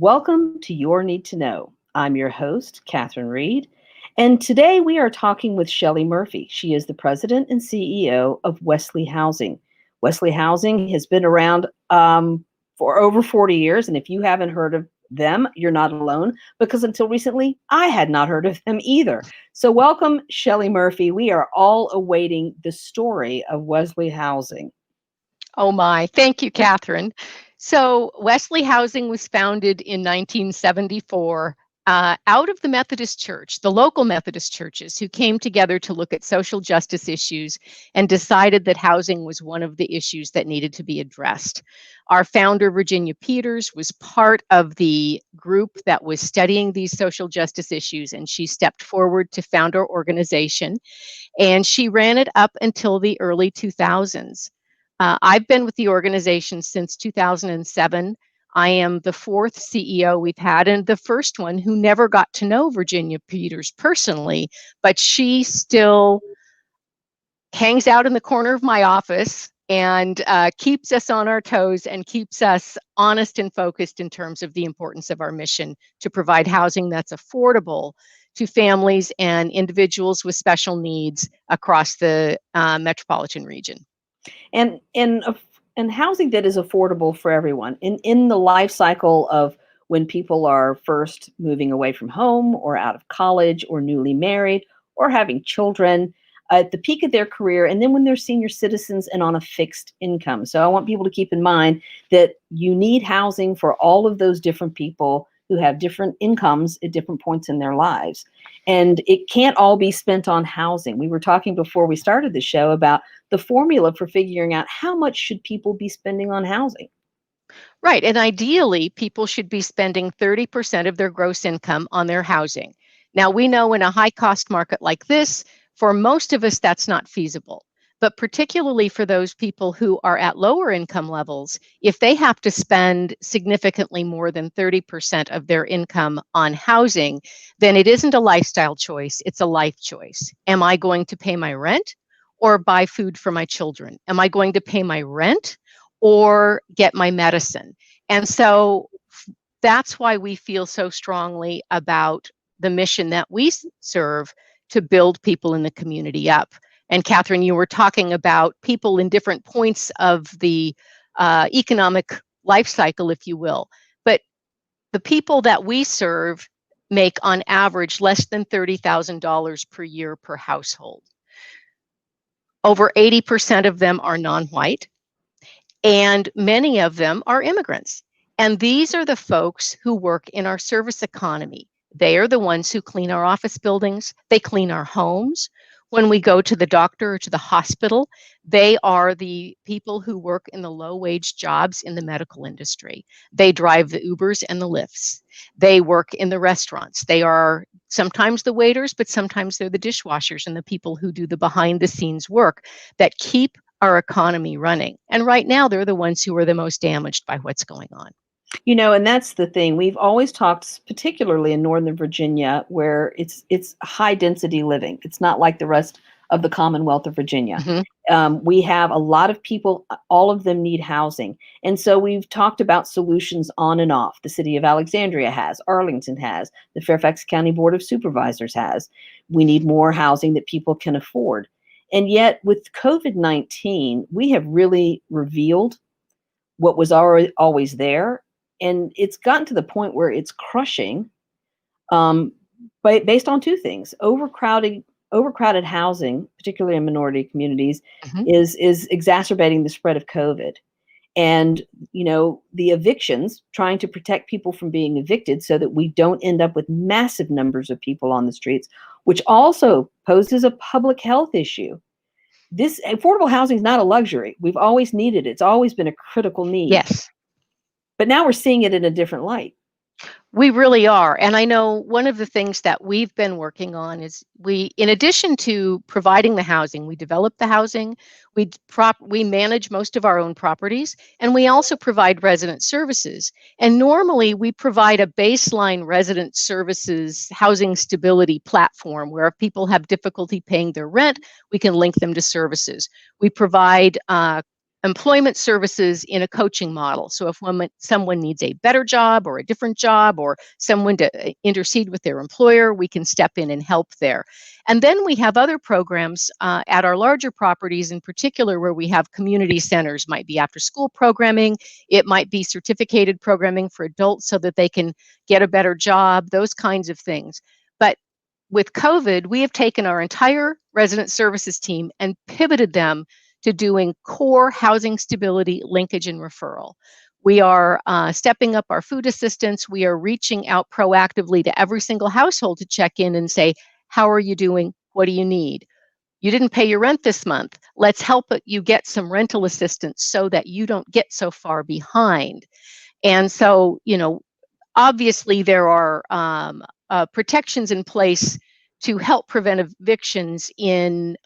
Welcome to Your Need to Know. I'm your host, Catherine Reed, and today we are talking with Shelley Murphy. She is the president and CEO of Wesley Housing. Wesley Housing has been around for over 40 years, and if you haven't heard of them, you're not alone, because until recently, I had not heard of them either. So welcome, Shelley Murphy. We are all awaiting the story of Wesley Housing. Oh my, thank you, Catherine. So Wesley Housing was founded in 1974 out of the Methodist Church, the local Methodist churches who came together to look at social justice issues and decided that housing was one of the issues that needed to be addressed. Our founder, Virginia Peters, was part of the group that was studying these social justice issues, and she stepped forward to found our organization, and she ran it up until the early 2000s. I've been with the organization since 2007. I am the fourth CEO we've had, and the first one who never got to know Virginia Peters personally, but she still hangs out in the corner of my office and keeps us on our toes and keeps us honest and focused in terms of the importance of our mission to provide housing that's affordable to families and individuals with special needs across the metropolitan region. And housing that is affordable for everyone in the life cycle of when people are first moving away from home or out of college or newly married or having children at the peak of their career, and then when they're senior citizens and on a fixed income. So I want people to keep in mind that you need housing for all of those different people who have different incomes at different points in their lives. And it can't all be spent on housing. We were talking before we started the show about the formula for figuring out how much should people be spending on housing. Right. And ideally, people should be spending 30% of their gross income on their housing. Now, we know in a high cost market like this, for most of us, that's not feasible. But particularly for those people who are at lower income levels, if they have to spend significantly more than 30% of their income on housing, then it isn't a lifestyle choice, it's a life choice. Am I going to pay my rent or buy food for my children? Am I going to pay my rent or get my medicine? And so that's why we feel so strongly about the mission that we serve to build people in the community up. And Catherine, you were talking about people in different points of the economic life cycle, if you will. But the people that we serve make on average less than $30,000 per year per household. Over 80% of them are non-white, and many of them are immigrants. And these are the folks who work in our service economy. They are the ones who clean our office buildings, they clean our homes. When we go to the doctor or to the hospital, they are the people who work in the low-wage jobs in the medical industry. They drive the Ubers and the Lyfts. They work in the restaurants. They are sometimes the waiters, but sometimes they're the dishwashers and the people who do the behind-the-scenes work that keep our economy running. And right now, they're the ones who are the most damaged by what's going on. You know, and that's the thing. We've always talked, particularly in Northern Virginia, where it's high density living. It's not like the rest of the Commonwealth of Virginia. Mm-hmm. We have a lot of people, all of them need housing. And so we've talked about solutions on and off. The city of Alexandria has, Arlington has, the Fairfax County Board of Supervisors has. We need more housing that people can afford. And yet with COVID-19, we have really revealed what was already always there. And it's gotten to the point where it's crushing, based on two things: overcrowded housing, particularly in minority communities, Mm-hmm. is exacerbating the spread of COVID. And the evictions, trying to protect people from being evicted so that we don't end up with massive numbers of people on the streets, which also poses a public health issue. This affordable housing is not a luxury. We've always needed it. It's always been a critical need. Yes. But now we're seeing it in a different light. We really are. And I know one of the things that we've been working on is in addition to providing the housing, we develop the housing, we manage most of our own properties, and we also provide resident services. And normally we provide a baseline resident services housing stability platform where if people have difficulty paying their rent, we can link them to services. We provide employment services in a coaching model. So if someone needs a better job or a different job or someone to intercede with their employer, we can step in and help there. And then we have other programs at our larger properties in particular where we have community centers, might be after school programming, it might be certificated programming for adults so that they can get a better job, those kinds of things. But with COVID, we have taken our entire resident services team and pivoted them to doing core housing stability, linkage, and referral. We are stepping up our food assistance. We are reaching out proactively to every single household to check in and say, how are you doing? What do you need? You didn't pay your rent this month. Let's help you get some rental assistance so that you don't get so far behind. And so, obviously there are protections in place to help prevent evictions in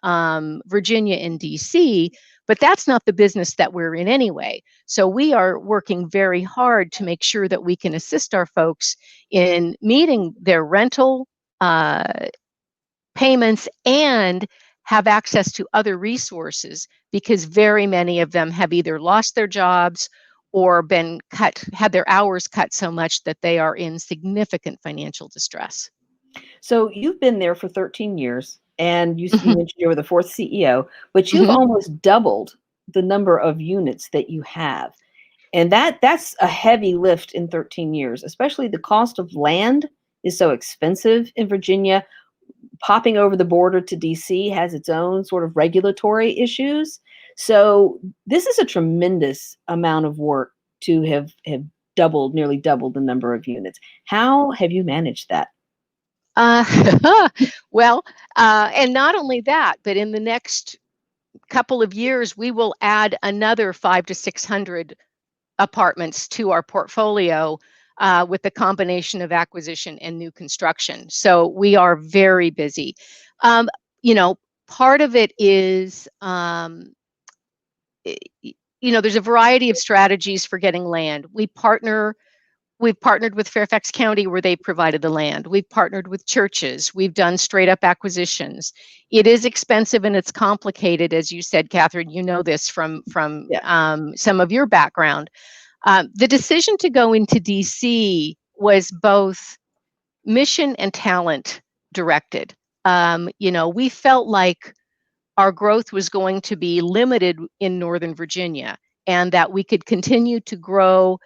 Virginia and DC, but that's not the business that we're in anyway. So we are working very hard to make sure that we can assist our folks in meeting their rental payments and have access to other resources, because very many of them have either lost their jobs or had their hours cut so much that they are in significant financial distress. So you've been there for 13 years, and you Mhm. mentioned you were the fourth CEO, but you've Mhm. almost doubled the number of units that you have. And that's a heavy lift in 13 years, especially the cost of land is so expensive in Virginia. Popping over the border to DC has its own sort of regulatory issues. So this is a tremendous amount of work to have nearly doubled the number of units. How have you managed that? Uh, well, and not only that, but in the next couple of years, we will add another 500 to 600 apartments to our portfolio with the combination of acquisition and new construction. So we are very busy. Um, you know, Part of it is, there's a variety of strategies for getting land. We've partnered with Fairfax County where they provided the land. We've partnered with churches. We've done straight up acquisitions. It is expensive and it's complicated, as you said, Catherine. You know this from Yeah. some of your background. The decision to go into DC was both mission and talent directed. We felt like our growth was going to be limited in Northern Virginia and that we could continue to grow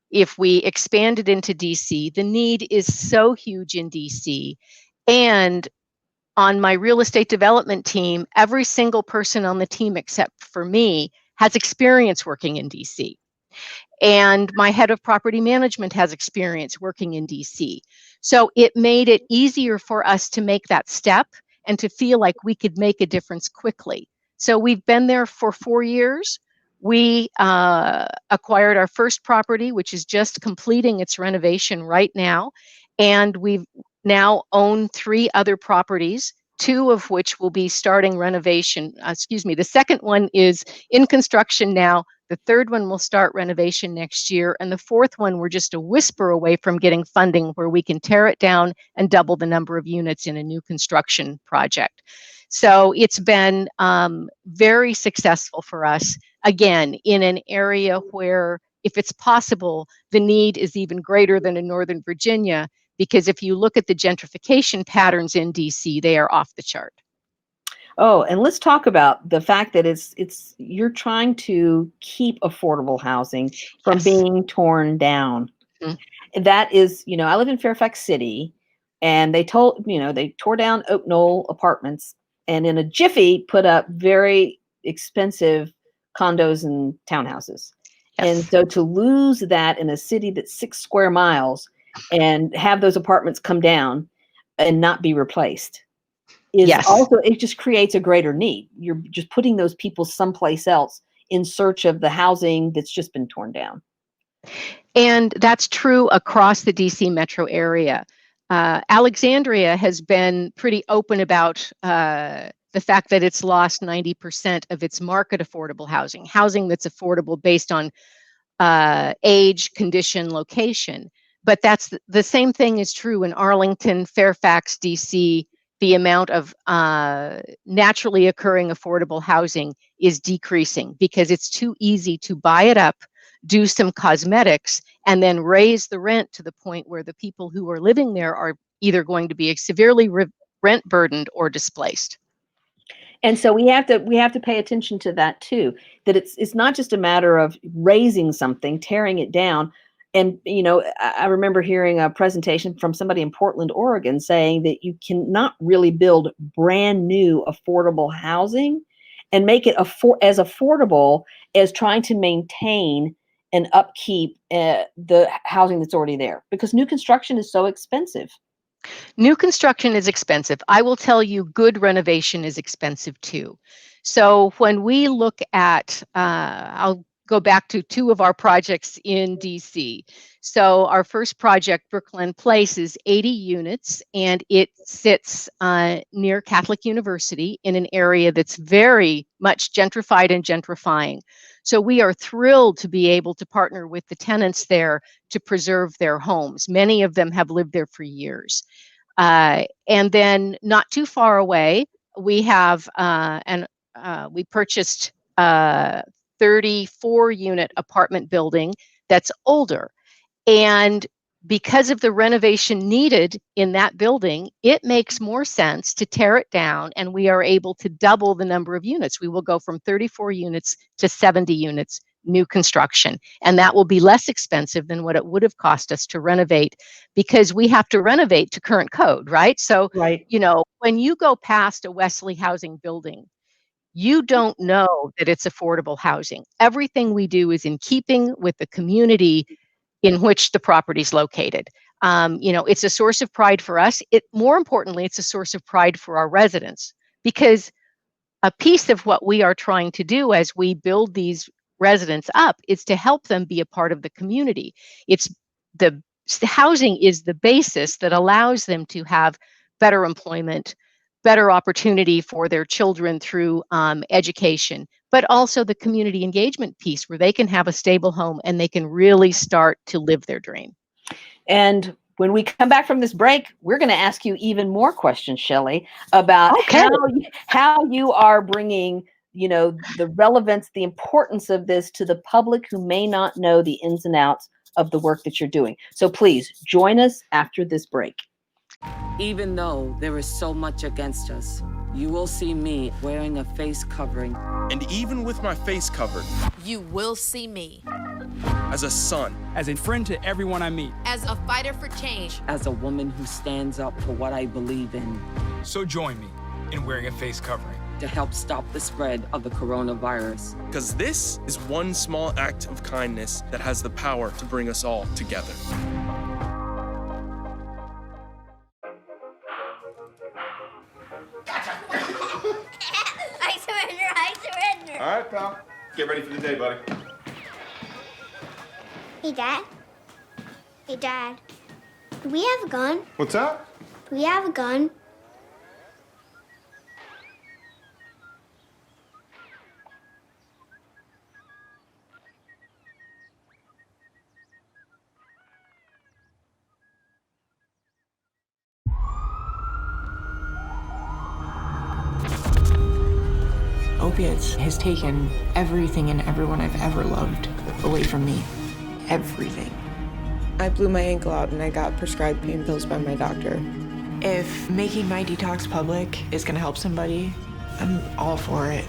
if we expanded into DC. The need is so huge in DC. And on my real estate development team, every single person on the team except for me has experience working in DC. And my head of property management has experience working in DC. So it made it easier for us to make that step and to feel like we could make a difference quickly. So we've been there for 4 years. We acquired our first property, which is just completing its renovation right now. And we've now owned 3 other properties, 2 of which will be starting renovation. The second one is in construction now. The third one will start renovation next year. And the fourth one, we're just a whisper away from getting funding where we can tear it down and double the number of units in a new construction project. So it's been very successful for us, again, in an area where, if it's possible, the need is even greater than in Northern Virginia, because if you look at the gentrification patterns in DC, they are off the chart. Oh, and let's talk about the fact that it's you're trying to keep affordable housing from Yes. being torn down. Mhm. That is, I live in Fairfax City, and they tore down Oak Knoll apartments and in a jiffy put up very expensive condos and townhouses. And Yes. so to lose that in a city that's 6 square miles and have those apartments come down and not be replaced is Yes. also, it just creates a greater need. You're just putting those people someplace else in search of the housing that's just been torn down. And that's true across the DC metro area. Alexandria has been pretty open about the fact that it's lost 90% of its market affordable housing that's affordable based on age, condition, location. But that's the same thing is true in Arlington, Fairfax, DC, the amount of naturally occurring affordable housing is decreasing because it's too easy to buy it up, do some cosmetics, and then raise the rent to the point where the people who are living there are either going to be severely rent burdened or displaced. And so we have to pay attention to that too, that it's not just a matter of raising something, tearing it down. And I remember hearing a presentation from somebody in Portland, Oregon, saying that you cannot really build brand new affordable housing and make it as affordable as trying to maintain and upkeep the housing that's already there, because new construction is so expensive. New construction is expensive. I will tell you, good renovation is expensive too. So when we look at, I'll go back to two of our projects in DC. So our first project, Brookland Place, is 80 units, and it sits near Catholic University in an area that's very much gentrified and gentrifying. So we are thrilled to be able to partner with the tenants there to preserve their homes. Many of them have lived there for years. And then not too far away, we have we purchased a 34 unit apartment building that's older. And because of the renovation needed in that building, it makes more sense to tear it down, and we are able to double the number of units. We will go from 34 units to 70 units new construction, and that will be less expensive than what it would have cost us to renovate, because we have to renovate to current code, right? So, Right. when you go past a Wesley Housing building, you don't know that it's affordable housing. Everything we do is in keeping with the community in which the property is located. It's a source of pride for us. More importantly, it's a source of pride for our residents, because a piece of what we are trying to do as we build these residents up is to help them be a part of the community. It's the housing is the basis that allows them to have better employment, better opportunity for their children through education, but also the community engagement piece where they can have a stable home and they can really start to live their dream. And when we come back from this break, we're going to ask you even more questions, Shelley, about how you are bringing, the relevance, the importance of this to the public who may not know the ins and outs of the work that you're doing. So please join us after this break. Even though there is so much against us, you will see me wearing a face covering. And even with my face covered, you will see me as a son, as a friend to everyone I meet, as a fighter for change, as a woman who stands up for what I believe in. So join me in wearing a face covering to help stop the spread of the coronavirus. Because this is one small act of kindness that has the power to bring us all together. I surrender. All right, pal. Get ready for the day, buddy. Hey, Dad. Hey, Dad. Do we have a gun? What's up? Do we have a gun? Opiates has taken everything and everyone I've ever loved away from me. Everything. I blew my ankle out and I got prescribed pain pills by my doctor. If making my detox public is gonna help somebody, I'm all for it.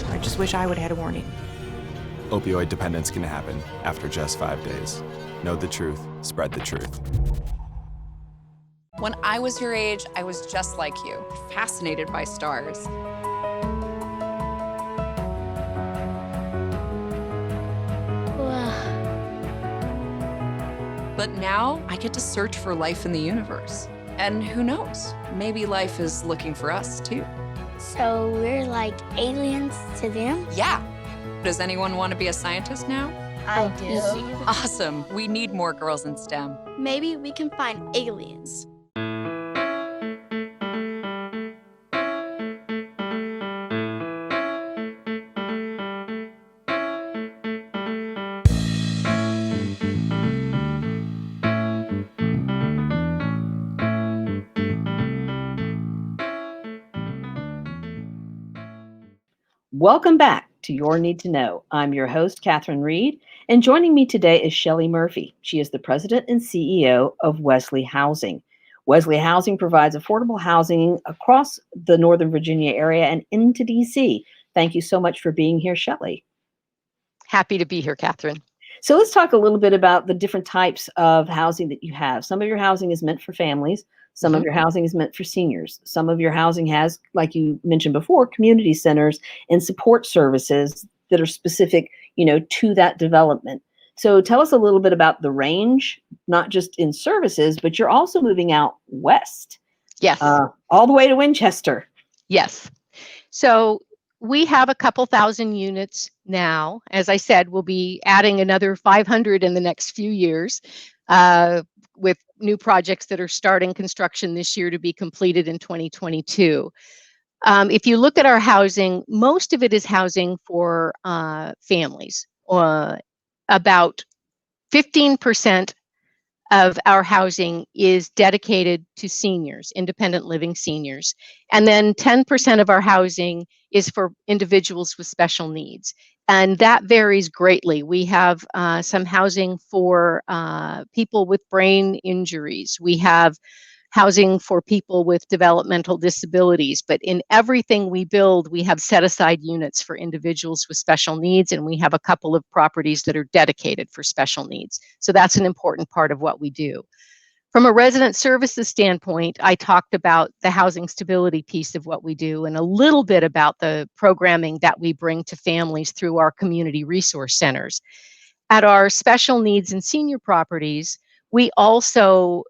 I just wish I would have had a warning. Opioid dependence can happen after just 5 days. Know the truth, spread the truth. When I was your age, I was just like you, fascinated by stars. But now I get to search for life in the universe. And who knows, maybe life is looking for us too. So we're like aliens to them? Yeah. Does anyone want to be a scientist now? I do. Awesome. We need more girls in STEM. Maybe we can find aliens. Welcome back to Your Need to Know. I'm your host, Catherine Reed, and joining me today is Shelley Murphy. She is the president and CEO of Wesley Housing. Wesley Housing provides affordable housing across the Northern Virginia area and into DC. Thank you so much for being here, Shelley. Happy to be here, Catherine. So let's talk a little bit about the different types of housing that you have. Some of your housing is meant for families. Some of your housing is meant for seniors. Some of your housing has, like you mentioned before, community centers and support services that are specific, to that development. So tell us a little bit about the range, not just in services, but you're also moving out west. Yes. All the way to Winchester. Yes. So we have a couple thousand units now. As I said, we'll be adding another 500 in the next few years with new projects that are starting construction this year to be completed in 2022. If you look at our housing, most of it is housing for families. About 15% of our housing is dedicated to seniors, independent living seniors. And then 10% of our housing is for individuals with special needs. And that varies greatly. We have some housing for people with brain injuries. We have housing for people with developmental disabilities. But in everything we build, we have set aside units for individuals with special needs, and we have a couple of properties that are dedicated for special needs. So that's an important part of what we do. From a resident services standpoint, I talked about the housing stability piece of what we do and a little bit about the programming that we bring to families through our community resource centers. At our special needs and senior properties, we also,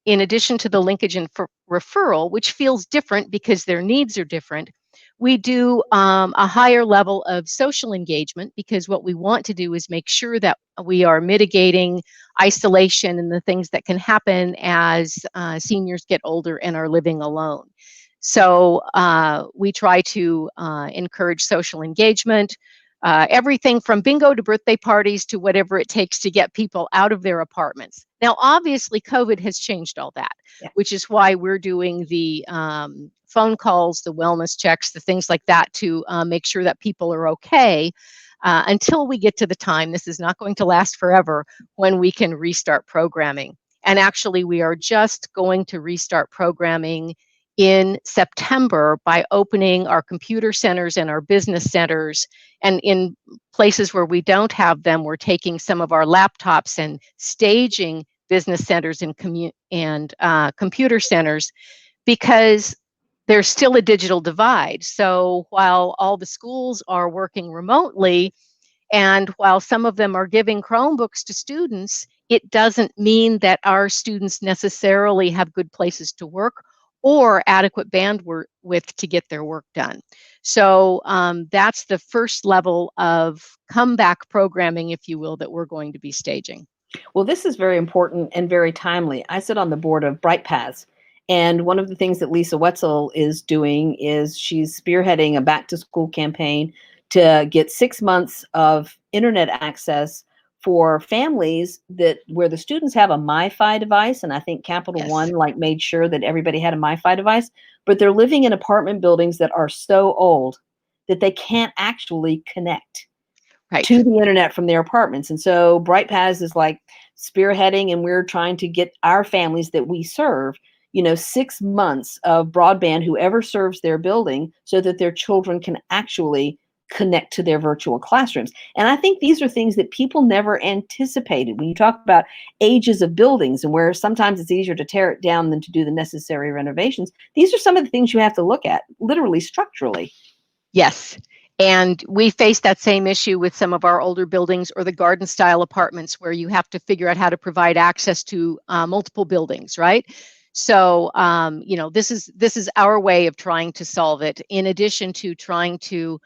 in addition to the linkage and referral, which feels different because their needs are different, we do a higher level of social engagement, because what we want to do is make sure that we are mitigating isolation and the things that can happen as seniors get older and are living alone. So we try to encourage social engagement, everything from bingo to birthday parties to whatever it takes to get people out of their apartments. Now, obviously, COVID has changed all that, which is why we're doing the phone calls, the wellness checks, the things like that to make sure that people are okay until we get to the time, this is not going to last forever, when we can restart programming. And actually, we are just going to restart programming in September by opening our computer centers and our business centers. And in places where we don't have them, we're taking some of our laptops and staging business centers and computer centers, because there's still a digital divide. So while all the schools are working remotely, and while some of them are giving Chromebooks to students, it doesn't mean that our students necessarily have good places to work or adequate bandwidth to get their work done. So that's the first level of comeback programming, if you will, that we're going to be staging. Well, this is very important and very timely. I sit on the board of Bright Paths, and one of the things that Lisa Wetzel is doing is she's spearheading a back to school campaign to get 6 months of internet access for families where the students have a MiFi device. And I think Capital One made sure that everybody had a MiFi device, but they're living in apartment buildings that are so old that they can't actually connect to the internet from their apartments. And so Bright Paths is spearheading, and we're trying to get our families that we serve 6 months of broadband, whoever serves their building, so that their children can actually connect to their virtual classrooms. And I think these are things that people never anticipated. When you talk about ages of buildings and where sometimes it's easier to tear it down than to do the necessary renovations, these are some of the things you have to look at, literally structurally. Yes. And we face that same issue with some of our older buildings or the garden style apartments, where you have to figure out how to provide access to multiple buildings, right? So, this is our way of trying to solve it, in addition to trying to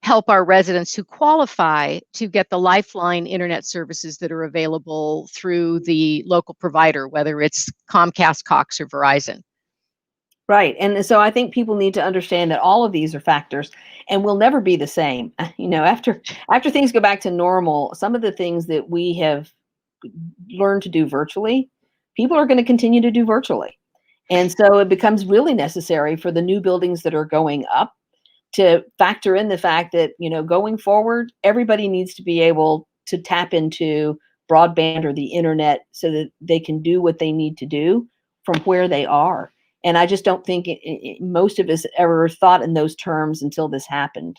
help our residents who qualify to get the lifeline internet services that are available through the local provider, whether it's Comcast, Cox, or Verizon. Right. And so I think people need to understand that all of these are factors, and we'll never be the same. After things go back to normal, some of the things that we have learned to do virtually, people are going to continue to do virtually. And so it becomes really necessary for the new buildings that are going up to factor in the fact that, going forward, everybody needs to be able to tap into broadband or the internet so that they can do what they need to do from where they are. And I just don't think most of us ever thought in those terms until this happened.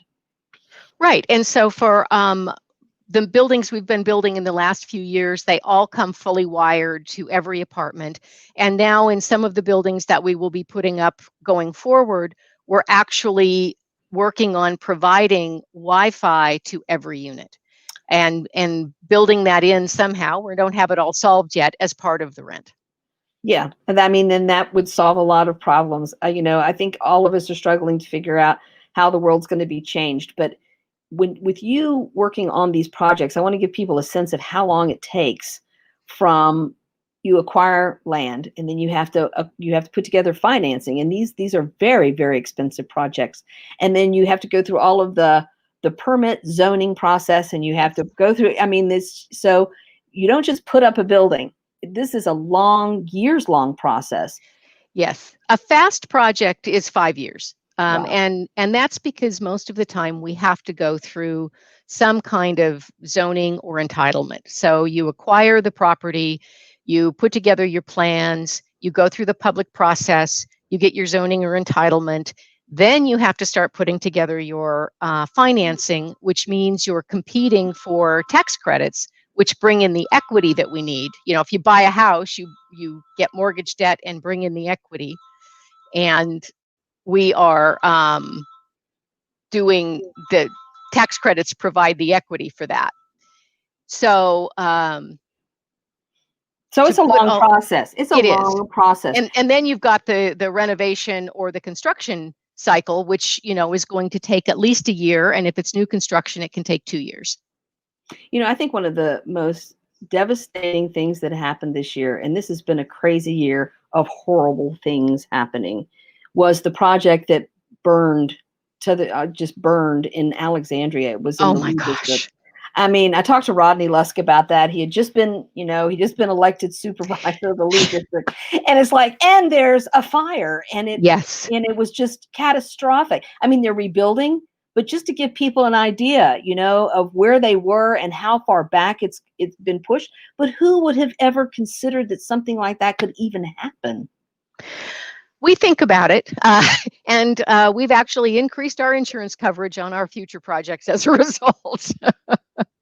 Right. And so for the buildings we've been building in the last few years, they all come fully wired to every apartment. And now in some of the buildings that we will be putting up going forward, we're actually working on providing Wi-Fi to every unit and building that in somehow. We don't have it all solved yet as part of the rent. Yeah. And I mean, then that would solve a lot of problems. I think all of us are struggling to figure out how the world's going to be changed. But with you working on these projects, I want to give people a sense of how long it takes from you acquire land, and then you have to put together financing, and these are very, very expensive projects, and then you have to go through all of the permit zoning process, and you have to go through. I mean, so you don't just put up a building. This is a years long process. Yes, a fast project is 5 years. Wow. And that's because most of the time we have to go through some kind of zoning or entitlement. So you acquire the property, you put together your plans, you go through the public process, you get your zoning or entitlement. Then you have to start putting together your financing, which means you're competing for tax credits, which bring in the equity that we need. If you buy a house, you get mortgage debt and bring in the equity. And we are doing the tax credits provide the equity for that. So it's a long process. It's a long process. And then you've got the renovation or the construction cycle, which is going to take at least a year. And if it's new construction, it can take 2 years. I think one of the most devastating things that happened this year, and this has been a crazy year of horrible things happening, was the project that burned just burned in Alexandria. It was in oh the my district. gosh. I mean, I talked to Rodney Lusk about that. He had just been, elected supervisor of the Lee district, and it's like, and there's a fire, and it was just catastrophic. I mean, they're rebuilding, but just to give people an idea, of where they were and how far back it's been pushed. But who would have ever considered that something like that could even happen? We think about it, and we've actually increased our insurance coverage on our future projects as a result.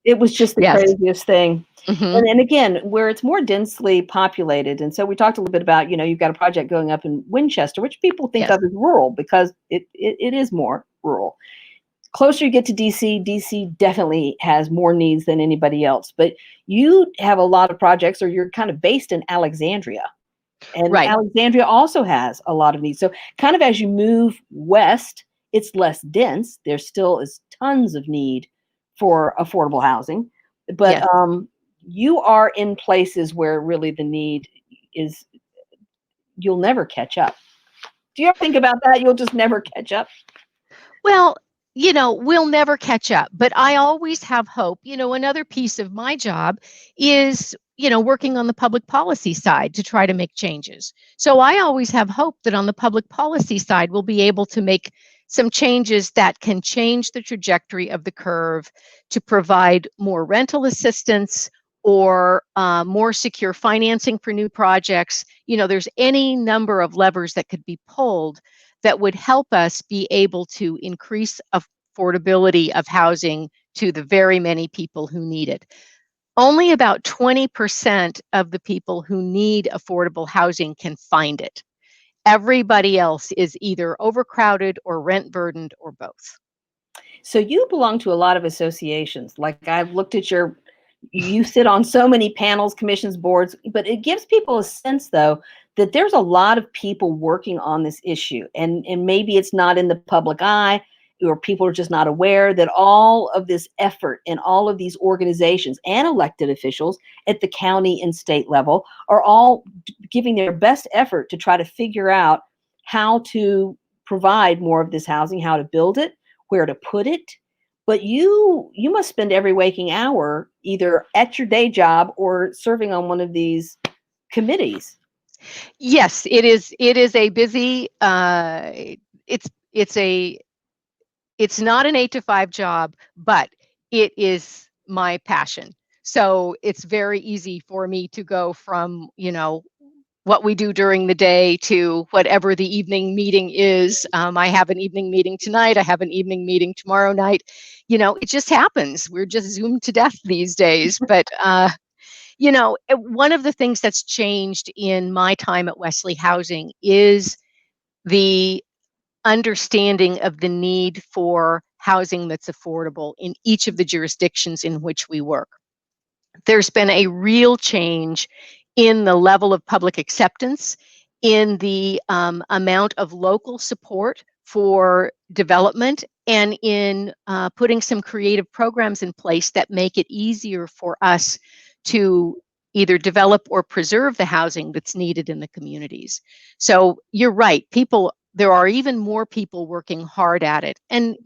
It was just the craziest thing. Mm-hmm. And again, where it's more densely populated. And so we talked a little bit about, you've got a project going up in Winchester, which people think of as rural because it is more rural. Closer you get to DC definitely has more needs than anybody else. But you have a lot of projects, or you're kind of based in Alexandria. And Alexandria also has a lot of needs. So kind of as you move west, it's less dense. There still is tons of need for affordable housing. But you are in places where really the need is, you'll never catch up. Do you ever think about that? You'll just never catch up? Well, we'll never catch up, but I always have hope. Another piece of my job is, working on the public policy side to try to make changes. So I always have hope that on the public policy side, we'll be able to make some changes that can change the trajectory of the curve to provide more rental assistance or more secure financing for new projects. There's any number of levers that could be pulled that would help us be able to increase affordability of housing to the very many people who need it. Only about 20% of the people who need affordable housing can find it. Everybody else is either overcrowded or rent burdened or both. So you belong to a lot of associations. Like I've looked at you sit on so many panels, commissions, boards, but it gives people a sense though that there's a lot of people working on this issue, and maybe it's not in the public eye, or people are just not aware that all of this effort and all of these organizations and elected officials at the county and state level are all giving their best effort to try to figure out how to provide more of this housing, how to build it, where to put it. But you must spend every waking hour either at your day job or serving on one of these committees. Yes, it is a busy, it's a It's not an 8 to 5 job, but it is my passion. So it's very easy for me to go from, what we do during the day to whatever the evening meeting is. I have an evening meeting tonight. I have an evening meeting tomorrow night. It just happens. We're just zoomed to death these days. But, one of the things that's changed in my time at Wesley Housing is the understanding of the need for housing that's affordable in each of the jurisdictions in which we work. There's been a real change in the level of public acceptance, in the amount of local support for development, and in putting some creative programs in place that make it easier for us to either develop or preserve the housing that's needed in the communities. So you're right, there are even more people working hard at it. And,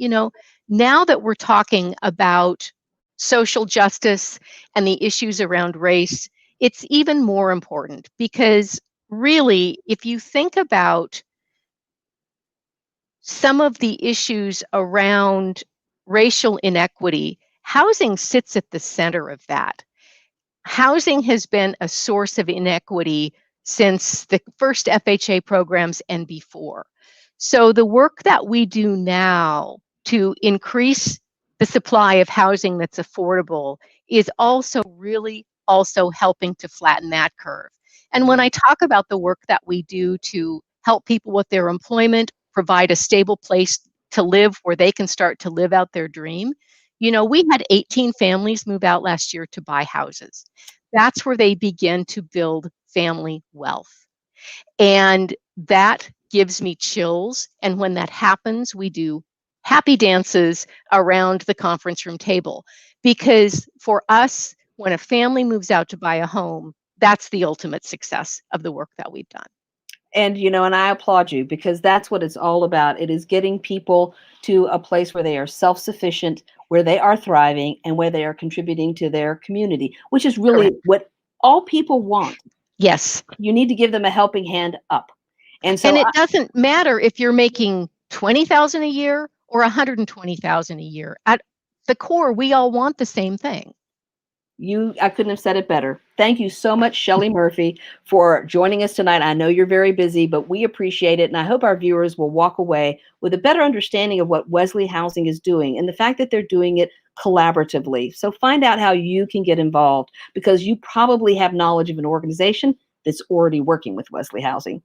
now that we're talking about social justice and the issues around race, it's even more important because really, if you think about some of the issues around racial inequity, housing sits at the center of that. Housing has been a source of inequity since the first FHA programs and before. So the work that we do now to increase the supply of housing that's affordable is also helping to flatten that curve. And when I talk about the work that we do to help people with their employment, provide a stable place to live where they can start to live out their dream, we had 18 families move out last year to buy houses. That's where they begin to build family wealth. And that gives me chills. And when that happens, we do happy dances around the conference room table. Because for us, when a family moves out to buy a home, that's the ultimate success of the work that we've done. And, and I applaud you because that's what it's all about. It is getting people to a place where they are self-sufficient, where they are thriving, and where they are contributing to their community, which is really what all people want. Yes. You need to give them a helping hand up. And so it doesn't matter if you're making $20,000 a year or $120,000 a year. At the core, we all want the same thing. I couldn't have said it better. Thank you so much, Shelley Murphy, for joining us tonight. I know you're very busy, but we appreciate it. And I hope our viewers will walk away with a better understanding of what Wesley Housing is doing and the fact that they're doing it collaboratively. So find out how you can get involved because you probably have knowledge of an organization that's already working with Wesley Housing.